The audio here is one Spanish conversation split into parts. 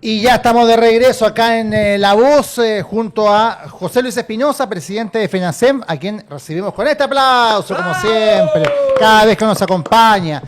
Y ya estamos de regreso acá en La Voz junto a José Luis Espinosa, presidente de FENACEM, a quien recibimos con este aplauso, como siempre, cada vez que nos acompaña.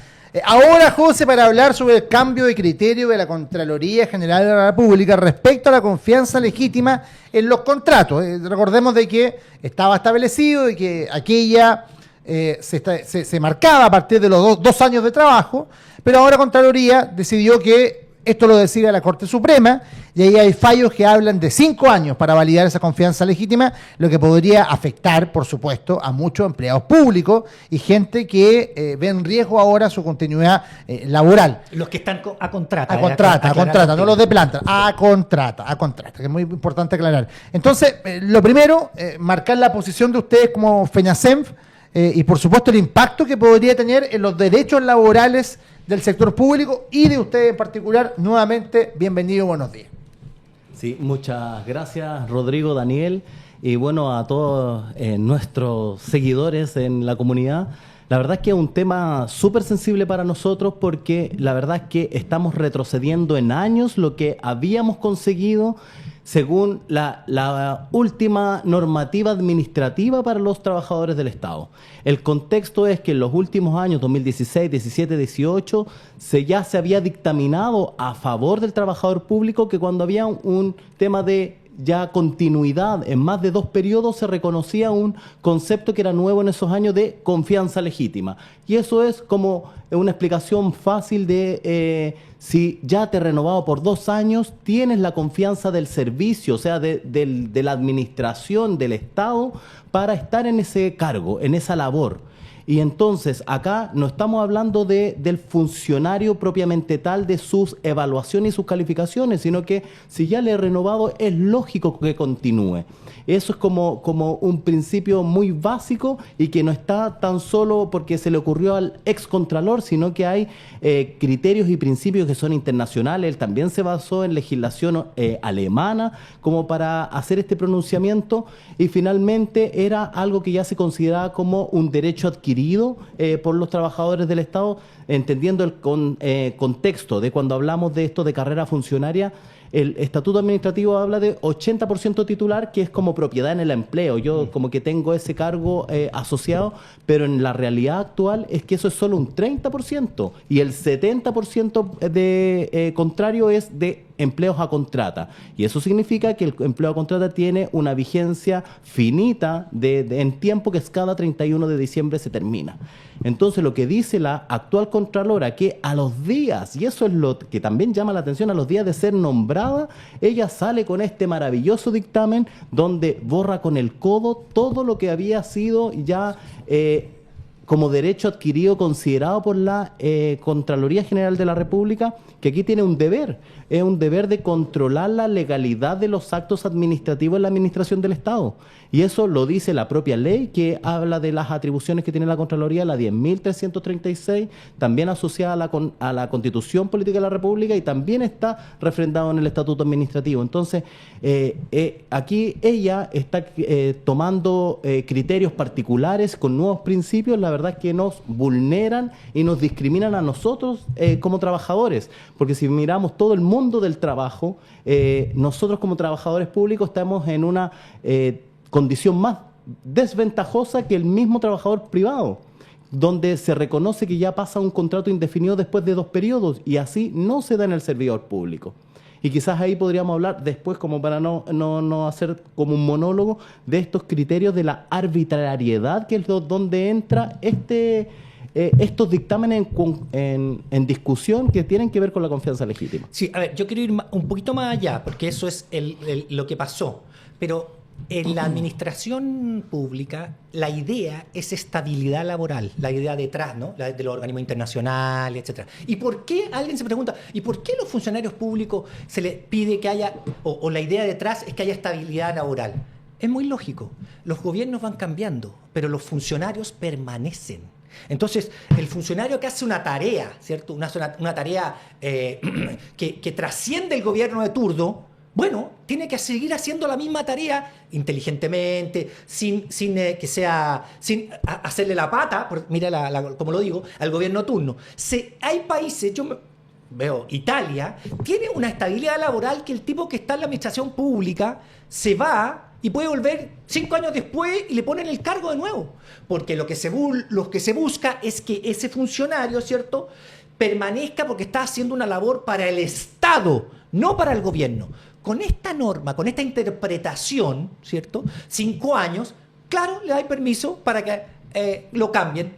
Ahora, José, para hablar sobre el cambio de criterio de la Contraloría General de la República respecto a la confianza legítima en los contratos. Recordemos de que estaba establecido y que aquella se marcaba a partir de los dos años de trabajo, pero ahora Contraloría decidió que esto lo decide la Corte Suprema, y ahí hay fallos que hablan de 5 años para validar esa confianza legítima, lo que podría afectar, por supuesto, a muchos empleados públicos y gente que ve en riesgo ahora su continuidad laboral. Los que están a contrata. A contrata, no los de planta, a contrata, que es muy importante aclarar. Entonces, lo primero, marcar la posición de ustedes como FENACEM y, por supuesto, el impacto que podría tener en los derechos laborales del sector público y de ustedes en particular. Nuevamente, bienvenido, buenos días. Sí, muchas gracias, Rodrigo, Daniel, y bueno, a todos nuestros seguidores en la comunidad. La verdad es que es un tema súper sensible para nosotros porque la verdad es que estamos retrocediendo en años lo que habíamos conseguido según la última normativa administrativa para los trabajadores del Estado. El contexto es que en los últimos años, 2016, 17, 18, ya se había dictaminado a favor del trabajador público que cuando había un tema de ya continuidad en más de 2 periodos se reconocía un concepto que era nuevo en esos años de confianza legítima. Y eso es como una explicación fácil de si ya te he renovado por 2 años, tienes la confianza del servicio, o sea, de la administración del Estado para estar en ese cargo, en esa labor. Y entonces acá no estamos hablando del funcionario propiamente tal, de sus evaluaciones y sus calificaciones, sino que si ya le he renovado es lógico que continúe. Eso es como un principio muy básico y que no está tan solo porque se le ocurrió al excontralor, sino que hay criterios y principios que son internacionales. Él también se basó en legislación alemana como para hacer este pronunciamiento y finalmente era algo que ya se consideraba como un derecho adquirido por los trabajadores del Estado, entendiendo el contexto de cuando hablamos de esto de carrera funcionaria. El estatuto administrativo habla de 80% titular, que es como propiedad en el empleo. Yo como que tengo ese cargo asociado, pero en la realidad actual es que eso es solo un 30% y el 70% de contrario es de empleos a contrata. Y eso significa que el empleo a contrata tiene una vigencia finita en tiempo, que es cada 31 de diciembre se termina. Entonces lo que dice la actual Contralora, que a los días, y eso es lo que también llama la atención, a los días de ser nombrada, ella sale con este maravilloso dictamen donde borra con el codo todo lo que había sido ya como derecho adquirido, considerado por la Contraloría General de la República, que aquí tiene un deber, es un deber de controlar la legalidad de los actos administrativos en la administración del Estado. Y eso lo dice la propia ley, que habla de las atribuciones que tiene la Contraloría, la 10.336, también asociada a la Constitución Política de la República y también está refrendado en el Estatuto Administrativo. Entonces, aquí ella está tomando criterios particulares con nuevos principios, la verdad es que nos vulneran y nos discriminan a nosotros como trabajadores, porque si miramos todo el mundo del trabajo, nosotros como trabajadores públicos estamos en una condición más desventajosa que el mismo trabajador privado, donde se reconoce que ya pasa un contrato indefinido después de 2 periodos y así no se da en el servidor público. Y quizás ahí podríamos hablar después, como para no hacer como un monólogo, de estos criterios de la arbitrariedad, que es donde entra estos dictámenes en discusión que tienen que ver con la confianza legítima. Sí, a ver, yo quiero ir un poquito más allá, porque eso es lo que pasó. Pero en la administración pública, la idea es estabilidad laboral, la idea detrás, ¿no? De los organismos internacionales, etcétera. ¿Y por qué? Alguien se pregunta, ¿y por qué a los funcionarios públicos se les pide que haya, o la idea detrás es que haya estabilidad laboral? Es muy lógico. Los gobiernos van cambiando, pero los funcionarios permanecen. Entonces, el funcionario que hace una tarea, ¿cierto? Una tarea que trasciende el gobierno de turno, bueno, tiene que seguir haciendo la misma tarea inteligentemente, sin hacerle la pata, mira como lo digo, al gobierno de turno. Hay países, veo Italia, tiene una estabilidad laboral que el tipo que está en la administración pública se va y puede volver 5 años después y le ponen el cargo de nuevo. Porque lo que se busca es que ese funcionario, ¿cierto?, permanezca porque está haciendo una labor para el Estado, no para el gobierno. Con esta norma, con esta interpretación, ¿cierto?, 5 años, claro, le da permiso para que lo cambien.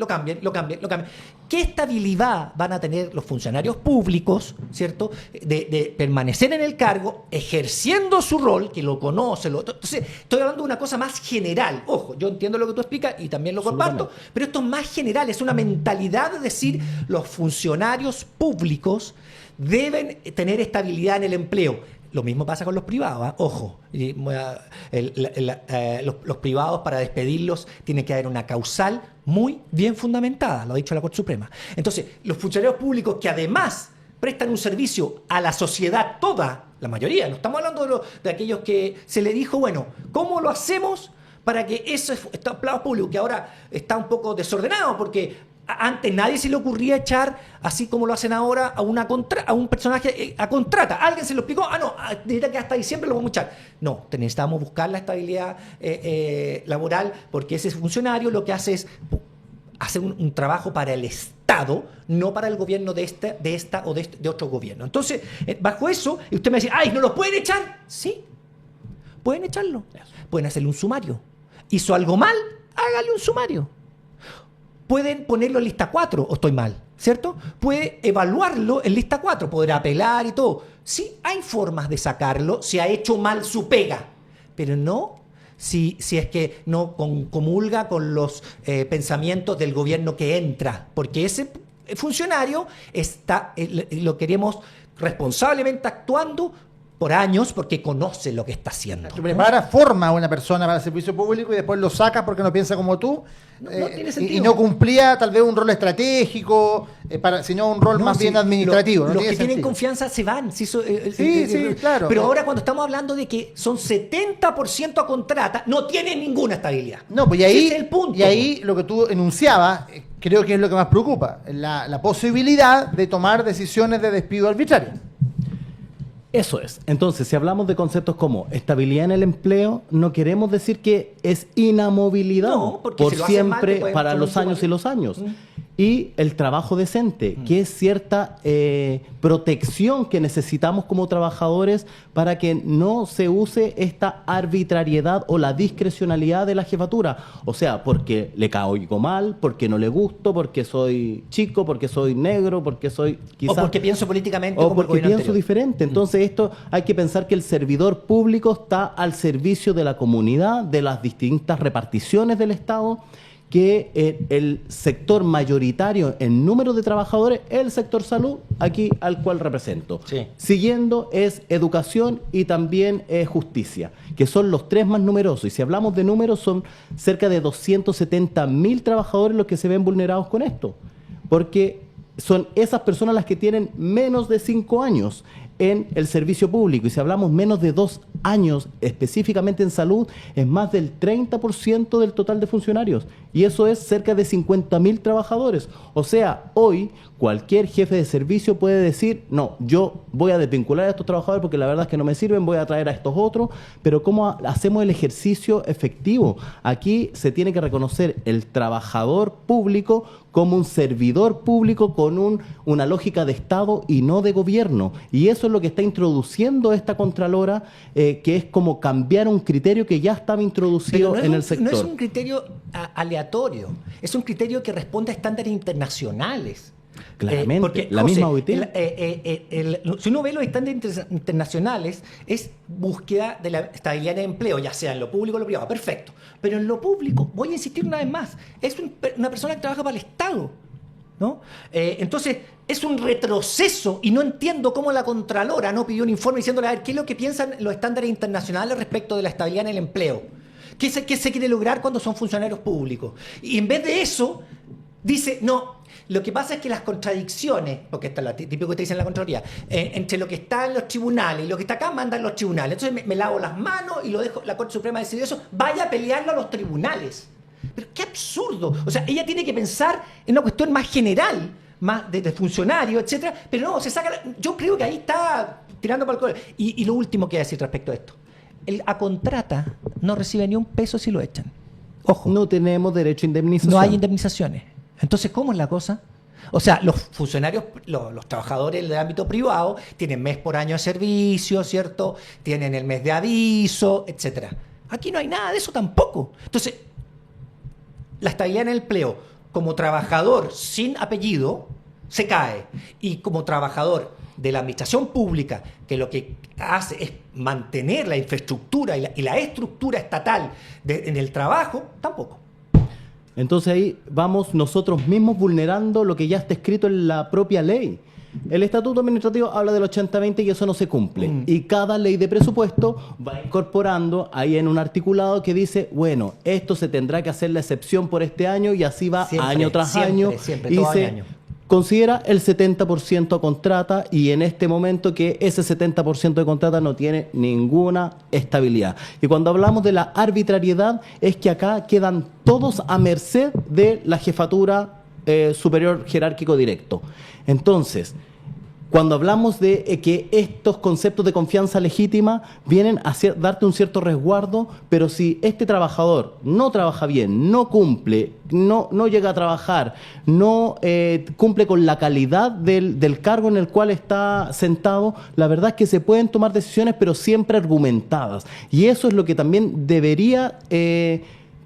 ¿Qué estabilidad van a tener los funcionarios públicos, ¿cierto?, de permanecer en el cargo, ejerciendo su rol, que lo conoce? Entonces, estoy hablando de una cosa más general. Ojo, yo entiendo lo que tú explicas y también lo comparto, pero esto es más general, es una mentalidad de decir los funcionarios públicos deben tener estabilidad en el empleo. Lo mismo pasa con los privados, ¿eh? Ojo, los privados, para despedirlos tiene que haber una causal muy bien fundamentada, lo ha dicho la Corte Suprema. Entonces, los funcionarios públicos que además prestan un servicio a la sociedad toda, la mayoría, no estamos hablando de aquellos que se le dijo, bueno, ¿cómo lo hacemos para que esos empleados públicos, que ahora está un poco desordenado porque antes nadie se le ocurría echar, así como lo hacen ahora, a un personaje a contrata? ¿Alguien se lo explicó? No, dirá que hasta diciembre lo vamos a echar. No, necesitamos buscar la estabilidad laboral, porque ese funcionario lo que hace es hacer un trabajo para el Estado, no para el gobierno de esta o de otro gobierno. Entonces, bajo eso, y usted me dice, ¡ay, no los pueden echar! Sí, pueden echarlo. Pueden hacerle un sumario. ¿Hizo algo mal? Hágale un sumario. Pueden ponerlo en lista 4, o estoy mal, ¿cierto? Puede evaluarlo en lista 4, poder apelar y todo. Sí, hay formas de sacarlo si ha hecho mal su pega, pero no si es que no comulga con los pensamientos del gobierno que entra, porque ese funcionario lo queremos responsablemente actuando por años porque conoce lo que está haciendo. Tú preparas, forma a una persona para el servicio público y después lo sacas porque no piensa como tú. No tiene sentido. Y no cumplía tal vez un rol estratégico, sino un rol más bien administrativo. Los que tienen confianza se van. Sí, claro. Pero ahora cuando estamos hablando de que son 70% a contrata, no tienen ninguna estabilidad. No, pues y ahí, ese es el punto. Y ahí lo que tú enunciabas, creo que es lo que más preocupa, la posibilidad de tomar decisiones de despido arbitrario. Eso es. Entonces, si hablamos de conceptos como estabilidad en el empleo, no queremos decir que es inamovilidad por si siempre mal, para los años y los años. Y el trabajo decente, que es cierta protección que necesitamos como trabajadores para que no se use esta arbitrariedad o la discrecionalidad de la jefatura. O sea, porque le caigo mal, porque no le gusto, porque soy chico, porque soy negro, porque soy quizás... O porque pienso políticamente o como el porque gobierno pienso anterior. diferente. Entonces esto hay que pensar que el servidor público está al servicio de la comunidad, de las distintas reparticiones del Estado, que el sector mayoritario en número de trabajadores es el sector salud, aquí al cual represento. Sí. Siguiendo es educación y también justicia, que son los tres más numerosos. Y si hablamos de números, son cerca de 270.000 trabajadores los que se ven vulnerados con esto, porque son esas personas las que tienen menos de 5 años en el servicio público. Y si hablamos menos de 2 años específicamente en salud, es más del 30% del total de funcionarios. Y eso es cerca de 50.000 trabajadores. O sea, hoy cualquier jefe de servicio puede decir, no, yo voy a desvincular a estos trabajadores porque la verdad es que no me sirven, voy a traer a estos otros. Pero ¿cómo hacemos el ejercicio efectivo? Aquí se tiene que reconocer el trabajador público como un servidor público con una lógica de Estado y no de gobierno. Y eso es lo que está introduciendo esta Contralora, que es como cambiar un criterio que ya estaba introducido en el sector. No es un criterio aleatorio, es un criterio que responde a estándares internacionales. Claramente, porque, la José, misma OIT. Si uno ve los estándares internacionales, es búsqueda de la estabilidad en el empleo, ya sea en lo público o en lo privado, perfecto. Pero en lo público, voy a insistir una vez más, es una persona que trabaja para el Estado, ¿no? Entonces, es un retroceso y no entiendo cómo la Contralora no pidió un informe diciéndole a ver qué es lo que piensan los estándares internacionales respecto de la estabilidad en el empleo. ¿Qué se quiere lograr cuando son funcionarios públicos? Y en vez de eso, dice, no, lo que pasa es que las contradicciones, porque esto es lo típico que te dicen en la Contraloría, entre lo que está en los tribunales y lo que está acá, mandan los tribunales. Entonces me lavo las manos y lo dejo, la Corte Suprema decidió eso, vaya a pelearlo a los tribunales. Pero qué absurdo. O sea, ella tiene que pensar en una cuestión más general, más de funcionarios, etcétera, pero no, se saca. Yo creo que ahí está tirando para el cole. Y lo último que voy a decir respecto a esto: el a contrata no recibe ni un peso si lo echan. Ojo. No tenemos derecho a indemnización. No hay indemnizaciones. Entonces, ¿cómo es la cosa? O sea, los funcionarios, los trabajadores del ámbito privado tienen mes por año de servicio, ¿cierto? Tienen el mes de aviso, etcétera. Aquí no hay nada de eso tampoco. Entonces, la estabilidad en el empleo como trabajador sin apellido se cae. Y como trabajador de la administración pública, que lo que hace es mantener la infraestructura y la estructura estatal en el trabajo, tampoco. Entonces ahí vamos nosotros mismos vulnerando lo que ya está escrito en la propia ley. El estatuto administrativo habla del 80-20 y eso no se cumple. Y cada ley de presupuesto va incorporando ahí en un articulado que dice, bueno, esto se tendrá que hacer la excepción por este año y así va Siempre, año tras siempre, año. siempre, Y todo se año. considera el 70% a contrata y en este momento que ese 70% de contrata no tiene ninguna estabilidad. Y cuando hablamos de la arbitrariedad es que acá quedan todos a merced de la jefatura superior jerárquico directo. Entonces, cuando hablamos de que estos conceptos de confianza legítima vienen a darte un cierto resguardo, pero si este trabajador no trabaja bien, no cumple, no llega a trabajar, no cumple con la calidad del cargo en el cual está sentado, la verdad es que se pueden tomar decisiones, pero siempre argumentadas. Y eso es lo que también debería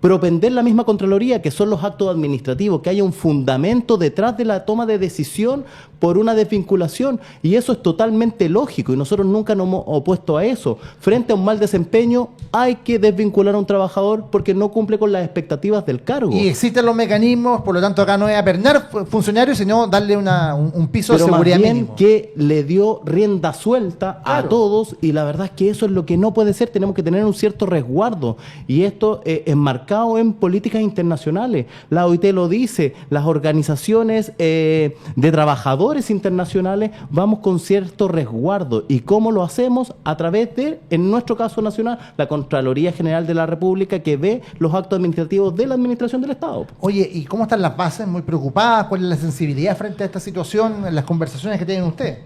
propender la misma Contraloría, que son los actos administrativos, que haya un fundamento detrás de la toma de decisión por una desvinculación, y eso es totalmente lógico, y nosotros nunca nos hemos opuesto a eso. Frente a un mal desempeño, hay que desvincular a un trabajador porque no cumple con las expectativas del cargo. Y existen los mecanismos, por lo tanto acá no es apernar funcionarios, sino darle un piso Pero de seguridad más bien mínimo. que le dio rienda suelta a todos, y la verdad es que eso es lo que no puede ser. Tenemos que tener un cierto resguardo, y esto enmarcado en políticas internacionales. La OIT lo dice, las organizaciones de trabajadores internacionales vamos con cierto resguardo. ¿Y cómo lo hacemos? A través de, en nuestro caso nacional, la Contraloría General de la República, que ve los actos administrativos de la administración del Estado. Oye, ¿y cómo están las bases? ¿Muy preocupadas? ¿Cuál es la sensibilidad frente a esta situación en las conversaciones que tienen ustedes?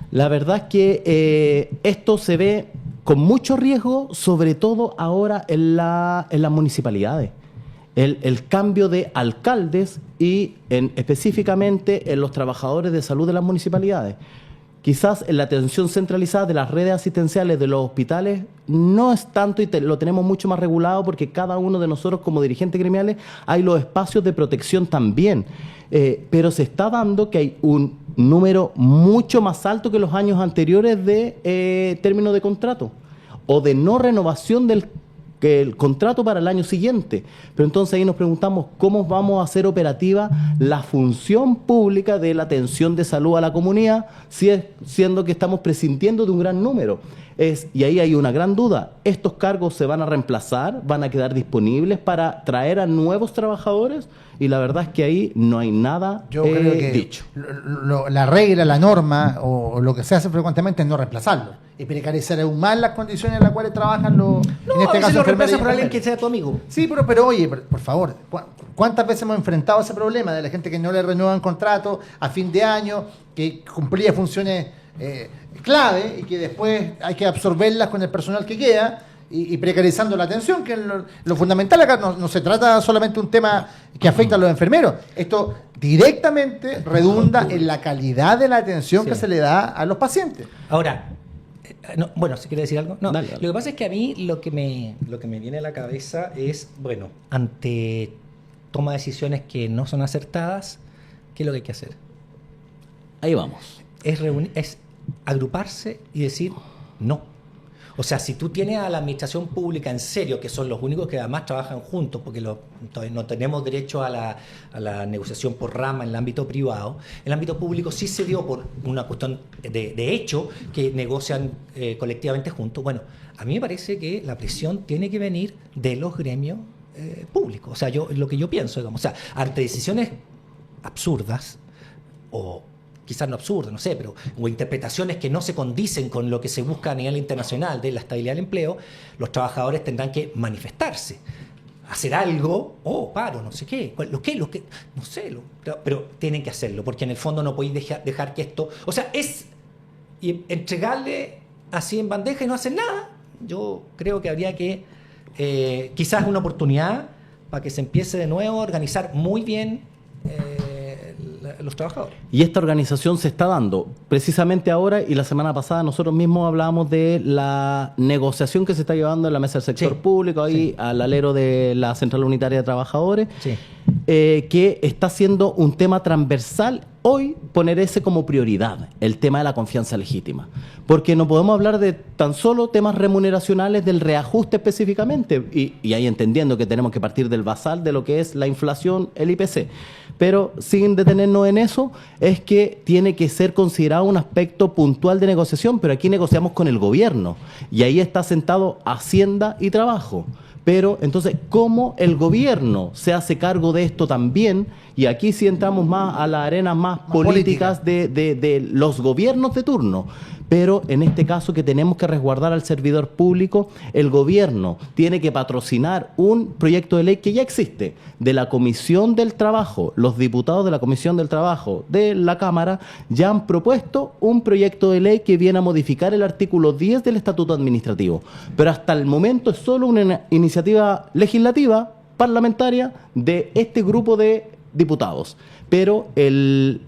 La verdad es que esto se ve con mucho riesgo, sobre todo ahora en las municipalidades. El cambio de alcaldes y específicamente en los trabajadores de salud de las municipalidades. Quizás en la atención centralizada de las redes asistenciales de los hospitales no es tanto, y lo tenemos mucho más regulado porque cada uno de nosotros como dirigentes gremiales hay los espacios de protección también. Pero se está dando que hay un número mucho más alto que los años anteriores de término de contrato o de no renovación del contrato para el año siguiente. Pero entonces ahí nos preguntamos cómo vamos a hacer operativa la función pública de la atención de salud a la comunidad, siendo que estamos prescindiendo de un gran número. Y ahí hay una gran duda. ¿Estos cargos se van a reemplazar? ¿Van a quedar disponibles para traer a nuevos trabajadores? Y la verdad es que ahí no hay nada Yo creo que dicho. la regla, la norma o lo que se hace frecuentemente es no reemplazarlo y precarizar aún más las condiciones en las cuales trabajan los, en este caso, lo enfermeras reemplaza y por alguien enfermeros. que sea tu amigo. Sí, pero oye, por favor, ¿cuántas veces hemos enfrentado ese problema de la gente que no le renuevan contrato a fin de año, que cumplía funciones clave y que después hay que absorberlas con el personal que queda y precarizando la atención, que es lo fundamental acá? No se trata solamente de un tema que afecta a los enfermeros. Esto directamente redunda en la calidad de la atención que se le da a los pacientes. Ahora, bueno, ¿se quiere decir algo? No, Dale. lo que pasa es que a mí lo que me viene a la cabeza es, bueno, ante toma de decisiones que no son acertadas, ¿qué es lo que hay que hacer? Ahí vamos. Es agruparse y decir no. O sea, si tú tienes a la administración pública en serio, que son los únicos que además trabajan juntos, porque todavía no tenemos derecho a la negociación por rama en el ámbito privado, el ámbito público sí se dio por una cuestión de hecho que negocian colectivamente juntos. Bueno, a mí me parece que la presión tiene que venir de los gremios públicos. O sea, lo que yo pienso, digamos, o sea, ante decisiones absurdas o quizás no absurdas, no sé, pero o interpretaciones que no se condicen con lo que se busca a nivel internacional de la estabilidad del empleo, los trabajadores tendrán que manifestarse. hacer algo, paro, no sé qué, no sé, pero tienen que hacerlo, porque en el fondo no podéis dejar que esto, o sea, y entregarle así en bandeja y no hacer nada. Yo creo que habría que, quizás una oportunidad para que se empiece de nuevo a organizar muy bien los trabajadores. Y esta organización se está dando precisamente ahora, y la semana pasada nosotros mismos hablábamos de la negociación que se está llevando en la mesa del sector público, ahí al alero de la Central Unitaria de Trabajadores, que está siendo un tema transversal. Hoy poner ese como prioridad, el tema de la confianza legítima, porque no podemos hablar de tan solo temas remuneracionales del reajuste específicamente, y ahí entendiendo que tenemos que partir del basal de lo que es la inflación, el IPC, pero sin detenernos en eso, es que tiene que ser considerado un aspecto puntual de negociación, pero aquí negociamos con el gobierno, y ahí está sentado Hacienda y Trabajo. Pero entonces, ¿cómo el gobierno se hace cargo de esto también? Y aquí sí entramos más a las arenas más políticas de los gobiernos de turno. Pero en este caso que tenemos que resguardar al servidor público, el gobierno tiene que patrocinar un proyecto de ley que ya existe, de la Comisión del Trabajo. Los diputados de la Comisión del Trabajo de la Cámara ya han propuesto un proyecto de ley que viene a modificar el artículo 10 del Estatuto Administrativo. Pero hasta el momento es solo una iniciativa legislativa, parlamentaria, de este grupo de diputados. Pero el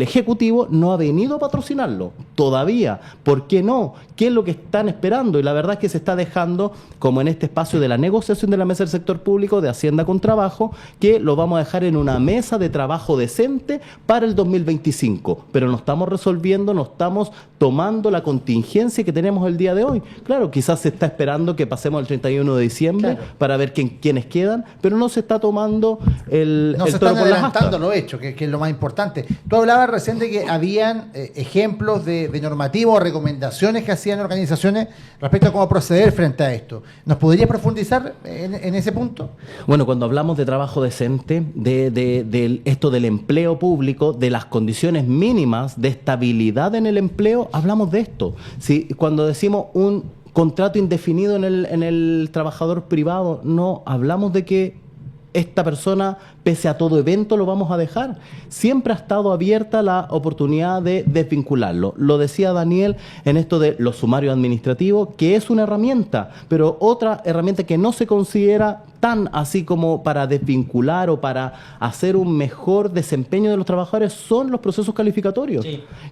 Ejecutivo no ha venido a patrocinarlo todavía. ¿Por qué no? ¿Qué es lo que están esperando? Y la verdad es que se está dejando, como en este espacio de la negociación de la mesa del sector público de Hacienda con Trabajo, que lo vamos a dejar en una mesa de trabajo decente para el 2025. Pero no estamos resolviendo, no estamos tomando la contingencia que tenemos el día de hoy. Claro, quizás se está esperando que pasemos el 31 de diciembre para ver quiénes quedan, pero no se está tomando no se están adelantando lo hecho, que es lo más importante. Tú hablabas recién de que habían ejemplos de normativas o recomendaciones que hacían organizaciones respecto a cómo proceder frente a esto. ¿Nos podrías profundizar en ese punto? Bueno, cuando hablamos de trabajo decente, de esto del empleo público, de las condiciones mínimas de estabilidad en el empleo, hablamos de esto. Si, cuando decimos un contrato indefinido en el trabajador privado, no hablamos de que esta persona, pese a todo evento, lo vamos a dejar. Siempre ha estado abierta la oportunidad de desvincularlo. Lo decía Daniel en esto de los sumarios administrativos, que es una herramienta, pero otra herramienta que no se considera tan así como para desvincular o para hacer un mejor desempeño de los trabajadores son los procesos calificatorios.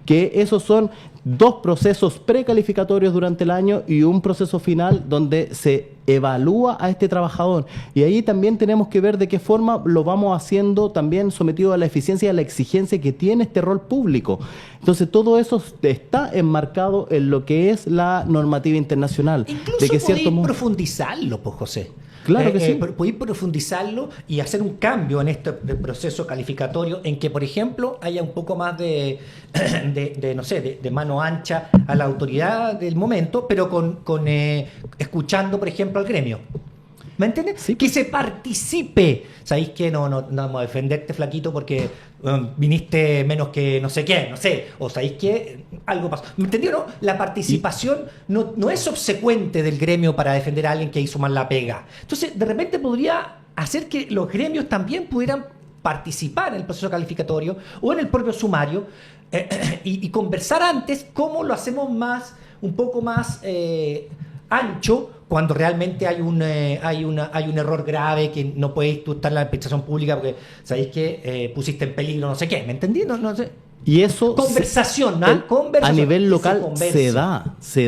Que esos son 2 procesos precalificatorios durante el año y un proceso final donde se evalúa a este trabajador. Y ahí también tenemos que ver de qué forma lo vamos haciendo también sometido a la eficiencia y a la exigencia que tiene este rol público. Entonces todo eso está enmarcado en lo que es la normativa internacional. Incluso de que podéis profundizarlo, pues, José. Claro que sí. Podéis profundizarlo y hacer un cambio en este proceso calificatorio en que, por ejemplo, haya un poco más de mano ancha a la autoridad del momento, pero escuchando, por ejemplo, al gremio. ¿Me entiendes? Sí. Que se participe. ¿Sabéis qué? No vamos a defenderte, flaquito, porque viniste menos que no sé qué, no sé. O ¿sabéis qué? Algo pasó. ¿Me entendió, no? La participación no es obsecuente del gremio para defender a alguien que hizo mal la pega. Entonces, de repente podría hacer que los gremios también pudieran participar en el proceso calificatorio o en el propio sumario y conversar antes cómo lo hacemos un poco más ancho, cuando realmente hay un error grave que no podéis tú estar en la administración pública porque sabéis que pusiste en peligro no sé qué, ¿me entendí? No sé. Y eso conversación, a nivel local se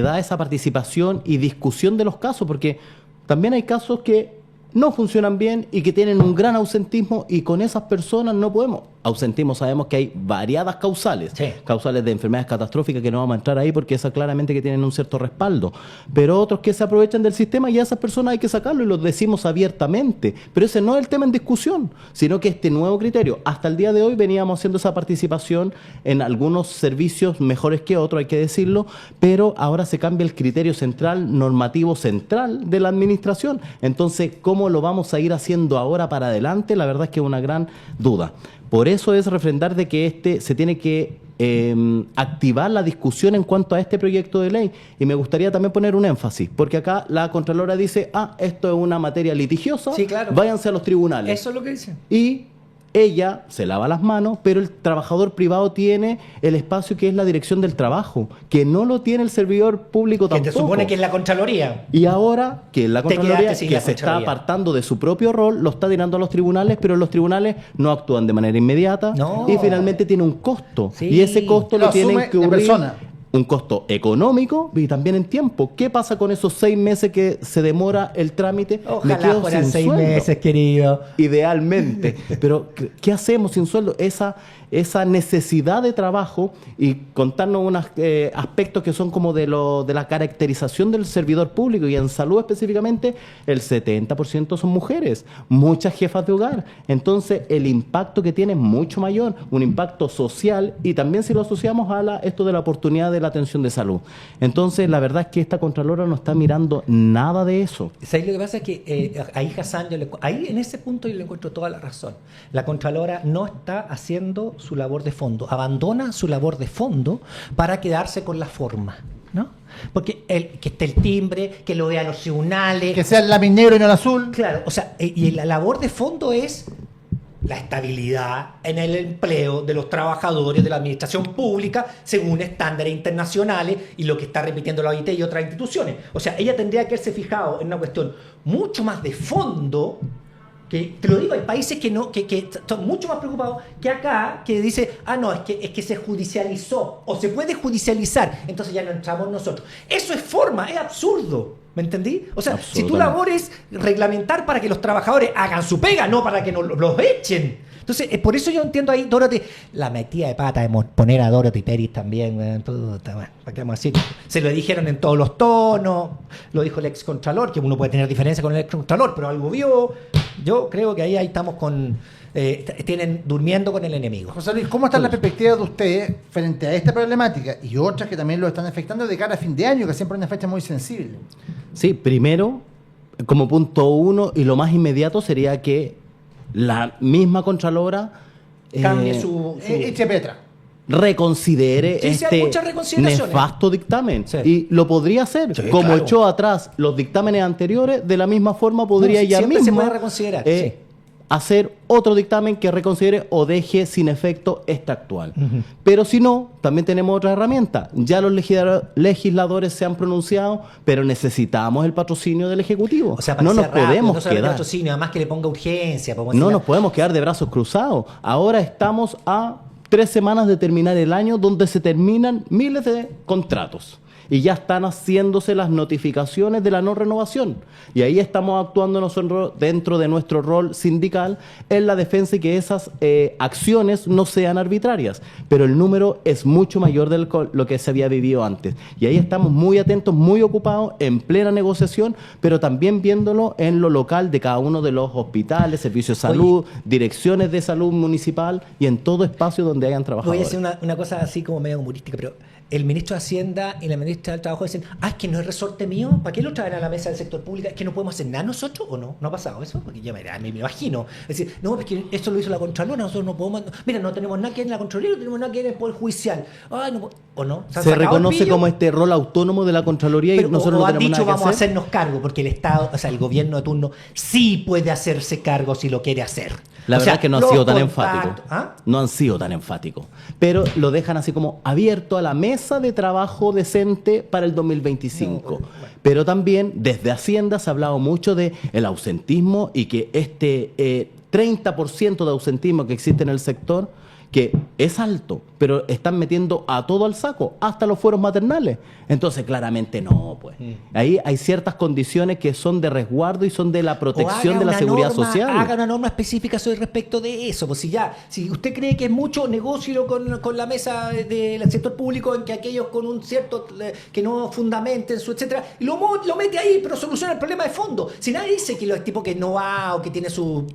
da esa participación y discusión de los casos, porque también hay casos que no funcionan bien y que tienen un gran ausentismo, y con esas personas no podemos. Ausentismo, sabemos que hay variadas causales, causales de enfermedades catastróficas, que no vamos a entrar ahí porque esas claramente que tienen un cierto respaldo, pero otros que se aprovechan del sistema, y a esas personas hay que sacarlo y lo decimos abiertamente, pero ese no es el tema en discusión, sino que este nuevo criterio, hasta el día de hoy veníamos haciendo esa participación en algunos servicios mejores que otros, hay que decirlo, pero ahora se cambia el criterio central, normativo central de la administración. Entonces, ¿cómo lo vamos a ir haciendo ahora para adelante? La verdad es que es una gran duda. Por eso es refrendar de que se tiene que activar la discusión en cuanto a este proyecto de ley. Y me gustaría también poner un énfasis, porque acá la Contralora dice, esto es una materia litigiosa, sí, claro, váyanse a los tribunales. Eso es lo que dice. Y ella se lava las manos, pero el trabajador privado tiene el espacio que es la dirección del trabajo, que no lo tiene el servidor público tampoco. Que te supone que es la Contraloría. Y ahora que la Contraloría, sin que la se está Contraloría. apartando de su propio rol, lo está tirando a los tribunales, pero los tribunales no actúan de manera inmediata No. y finalmente tiene un costo. Sí. Y ese costo Lo lo tienen asume que la cubrir persona. un costo económico y también en tiempo. ¿Qué pasa con esos 6 meses que se demora el trámite? Me Ojalá quedo fueran sin 6 sueldo. meses, querido. Idealmente. Pero, ¿qué hacemos sin sueldo? Esa necesidad de trabajo y contarnos unos aspectos que son como de la caracterización del servidor público, y en salud específicamente el 70% son mujeres, muchas jefas de hogar. Entonces el impacto que tiene es mucho mayor, un impacto social, y también si lo asociamos a esto de la oportunidad de la atención de salud. Entonces la verdad es que esta Contralora no está mirando nada de eso. ¿Sabes? Lo que pasa es que ahí Hassan, ahí en ese punto yo le encuentro toda la razón. La Contralora no está haciendo su labor de fondo, abandona su labor de fondo para quedarse con la forma, ¿no? Porque que esté el timbre, que lo vean los tribunales, Que sea el lápiz negro y no el azul. claro, o sea, y la labor de fondo es la estabilidad en el empleo de los trabajadores de la administración pública según estándares internacionales y lo que está repitiendo la OIT y otras instituciones. O sea, ella tendría que haberse fijado en una cuestión mucho más de fondo, que te lo digo, hay países que están mucho más preocupados que acá, que dice, no, es que se judicializó o se puede judicializar, entonces ya no entramos nosotros. Eso es forma, es absurdo. ¿Me entendí? O sea, si tu labor es reglamentar para que los trabajadores hagan su pega, no para que los echen. Entonces, por eso yo entiendo ahí, Dorothy, la metida de pata de poner a Dorothy Peris también, puta, bueno, ¿para qué vamos a decir? Se lo dijeron en todos los tonos, lo dijo el ex Contralor, que uno puede tener diferencia con el ex Contralor, pero algo vio. Yo creo que ahí estamos tienen durmiendo con el enemigo. José Luis, ¿cómo están las perspectivas de ustedes frente a esta problemática y otras que también lo están afectando de cara a fin de año, que siempre es una fecha muy sensible? Sí, primero, como punto uno, y lo más inmediato sería que la misma Contralora Cambie su... Eche Petra. reconsidere Sí, sí, hay este muchas reconsideraciones. nefasto dictamen. Sí. Y lo podría hacer. Sí, como claro. echó atrás los dictámenes anteriores, de la misma forma podría ella siempre misma se puede reconsiderar, sí. hacer otro dictamen que reconsidere o deje sin efecto este actual. Pero si no, también tenemos otra herramienta. Ya los legisladores se han pronunciado, pero necesitamos el patrocinio del Ejecutivo. O sea, para no que nos sea rápido, podemos no solamente quedar. patrocinio, además que le ponga urgencia. No nos podemos quedar de brazos cruzados. Ahora estamos a 3 semanas de terminar el año, donde se terminan miles de contratos. Y ya están haciéndose las notificaciones de la no renovación. Y ahí estamos actuando nosotros dentro de nuestro rol sindical en la defensa y que esas acciones no sean arbitrarias. Pero el número es mucho mayor de lo que se había vivido antes. Y ahí estamos muy atentos, muy ocupados, en plena negociación, pero también viéndolo en lo local de cada uno de los hospitales, servicios de salud, direcciones de salud municipal y en todo espacio donde hayan trabajadores. Voy a decir una cosa así como medio humorística, pero el ministro de Hacienda y la ministra del Trabajo dicen, es que no es resorte mío, ¿para qué lo traen a la mesa del sector público? ¿Es que no podemos hacer nada nosotros o no? ¿No ha pasado eso? Porque yo me imagino. Es decir, no, es que esto lo hizo la Contralora, nosotros no podemos... Mira, no tenemos nada que ver en la Contraloría, no tenemos nada que ver en el Poder Judicial. Ay, no, ¿o no? Se reconoce como este rol autónomo de la Contraloría y nosotros no han tenemos dicho nada que vamos a hacer. hacernos cargo, porque el Estado, o sea, el gobierno de turno sí puede hacerse cargo si lo quiere hacer. La O verdad sea, es que no han los sido tan contactos- enfáticos. ¿Ah? No han sido tan enfáticos. Pero lo dejan así como abierto a la mesa de trabajo decente para el 2025. No, bueno. Pero también desde Hacienda se ha hablado mucho de el ausentismo y que este 30% de ausentismo que existe en el sector, que es alto, pero están metiendo a todo al saco, hasta los fueros maternales. Entonces, claramente no, pues. Ahí hay ciertas condiciones que son de resguardo y son de la protección de la seguridad social. Haga una norma específica sobre respecto de eso. Pues si usted cree que es mucho, negocio con la mesa del sector público en que aquellos con un cierto que no fundamenten su etcétera, lo mete ahí, pero soluciona el problema de fondo. Si nadie dice que los tipos que no va o que tiene su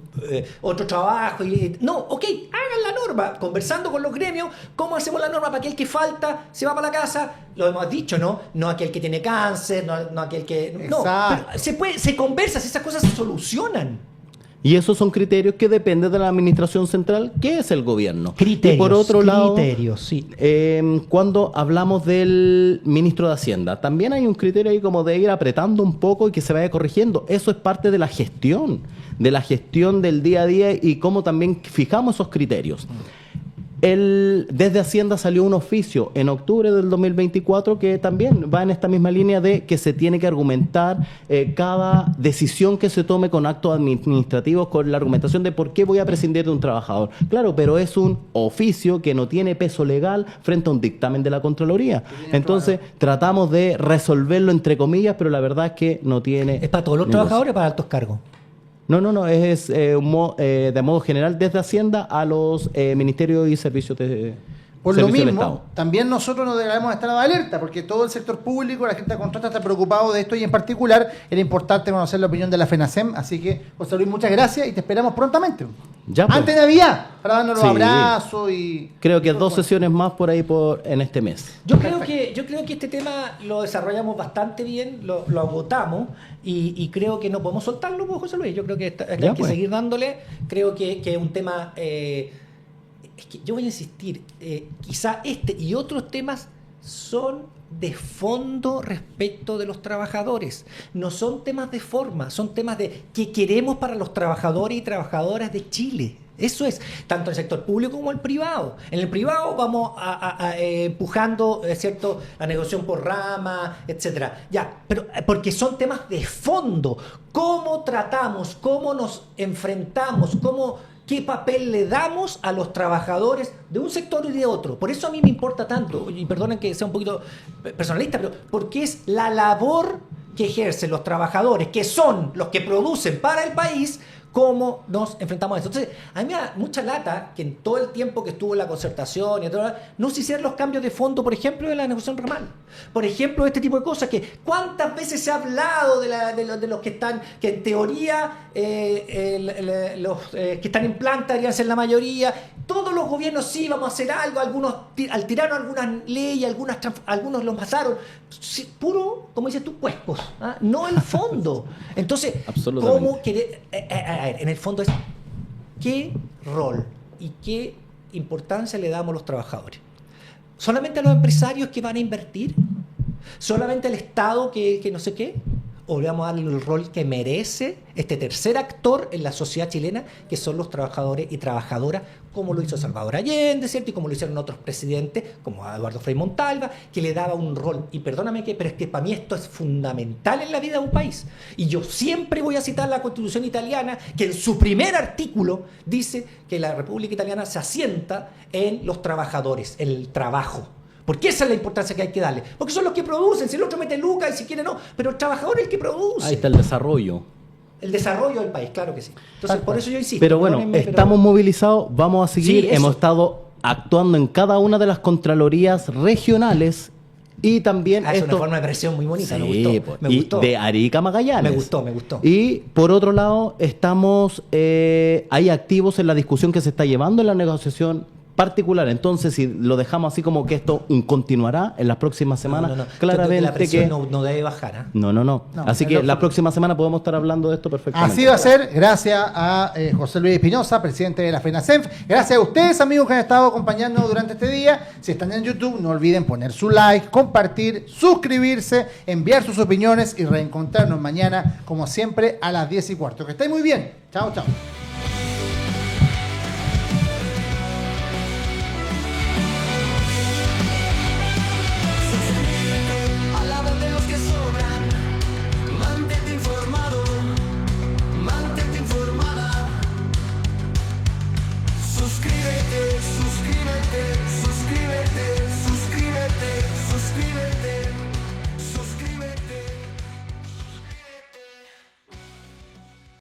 otro trabajo, no, ok, hagan la norma, conversando con los gremios, ¿cómo hacemos la norma para aquel que falta, se va para la casa? Lo hemos dicho, ¿no? No aquel que tiene cáncer, no aquel que... No, Exacto. pero se conversa, si esas cosas se solucionan. Y esos son criterios que dependen de la administración central, que es el gobierno. Criterios, y por otro lado, sí. cuando hablamos del ministro de Hacienda, también hay un criterio ahí como de ir apretando un poco y que se vaya corrigiendo. Eso es parte de la gestión del día a día y cómo también fijamos esos criterios. Desde Hacienda salió un oficio en octubre del 2024 que también va en esta misma línea de que se tiene que argumentar cada decisión que se tome con actos administrativos, con la argumentación de por qué voy a prescindir de un trabajador. Claro, pero es un oficio que no tiene peso legal frente a un dictamen de la Contraloría. Entonces, tratamos de resolverlo entre comillas, pero la verdad es que no tiene... ¿Es para todos los trabajadores o para altos cargos? No, es de modo general desde Hacienda a los ministerios y servicios de Por lo servicio del mismo, Estado. también nosotros nos debemos estar alerta, porque todo el sector público, la gente de contrata está preocupado de esto y en particular era importante conocer la opinión de la FENACEM, así que José Luis, muchas gracias y te esperamos prontamente. Ya, pues. Antes de Navidad, para darnos los Sí. abrazos y... Creo que 2 sesiones más por ahí en este mes. Yo creo que este tema lo desarrollamos bastante bien, lo agotamos y creo que no podemos soltarlo, pues, José Luis. Yo creo que hay que seguir dándole. Creo que es un tema... es que yo voy a insistir, quizá este y otros temas son de fondo respecto de los trabajadores. No son temas de forma, son temas de qué queremos para los trabajadores y trabajadoras de Chile. Eso es, tanto en el sector público como en el privado. En el privado vamos empujando, ¿cierto?, la negociación por rama, etcétera. Ya, pero porque son temas de fondo. ¿Cómo tratamos? ¿Cómo nos enfrentamos? ¿Qué papel le damos a los trabajadores de un sector y de otro? Por eso a mí me importa tanto, y perdonen que sea un poquito personalista, pero porque es la labor que ejercen los trabajadores, que son los que producen para el país, cómo nos enfrentamos a eso. Entonces, a mí me da mucha lata que en todo el tiempo que estuvo la concertación y todo, no se hicieran los cambios de fondo, por ejemplo, de la negociación ramal. Por ejemplo, este tipo de cosas que cuántas veces se ha hablado de los que están, que en teoría los que están en planta deberían ser la mayoría. Todos los gobiernos sí, vamos a hacer algo, algunos tiraron algunas leyes, algunos los pasaron. Sí, puro, como dices tú, cuescos, ¿ah? No el fondo. Entonces, ¿cómo querer? A ver, en el fondo es qué rol y qué importancia le damos a los trabajadores. ¿Solamente a los empresarios que van a invertir? ¿Solamente al Estado que no sé qué? ¿O le vamos a darle el rol que merece este tercer actor en la sociedad chilena, que son los trabajadores y trabajadoras, como lo hizo Salvador Allende, ¿cierto? Y como lo hicieron otros presidentes, como Eduardo Frei Montalva, que le daba un rol. Y perdóname, pero es que para mí esto es fundamental en la vida de un país. Y yo siempre voy a citar la Constitución italiana, que en su primer artículo dice que la República Italiana se asienta en los trabajadores, en el trabajo. Porque esa es la importancia que hay que darle. Porque son los que producen. Si el otro mete lucas y si quiere no. Pero el trabajador es el que produce. Ahí está el desarrollo. El desarrollo del país, claro que sí. Entonces, por eso yo insisto. Pero bueno, estamos movilizados, vamos a seguir. Sí, hemos estado actuando en cada una de las contralorías regionales y también... Es una forma de presión muy bonita, sí, me gustó. de Arica a Magallanes. Me gustó. Y por otro lado, estamos ahí activos en la discusión que se está llevando en la negociación particular. Entonces, si lo dejamos así como que esto continuará en las próximas semanas, claramente la presión no debe bajar. ¿Eh? No. Así que la próxima semana podemos estar hablando de esto perfectamente. Así va a ser, gracias a José Luis Espinosa, presidente de la FENACEM. Gracias a ustedes, amigos, que han estado acompañándonos durante este día. Si están en YouTube, no olviden poner su like, compartir, suscribirse, enviar sus opiniones y reencontrarnos mañana, como siempre, a las 10:15. Que estén muy bien. Chao.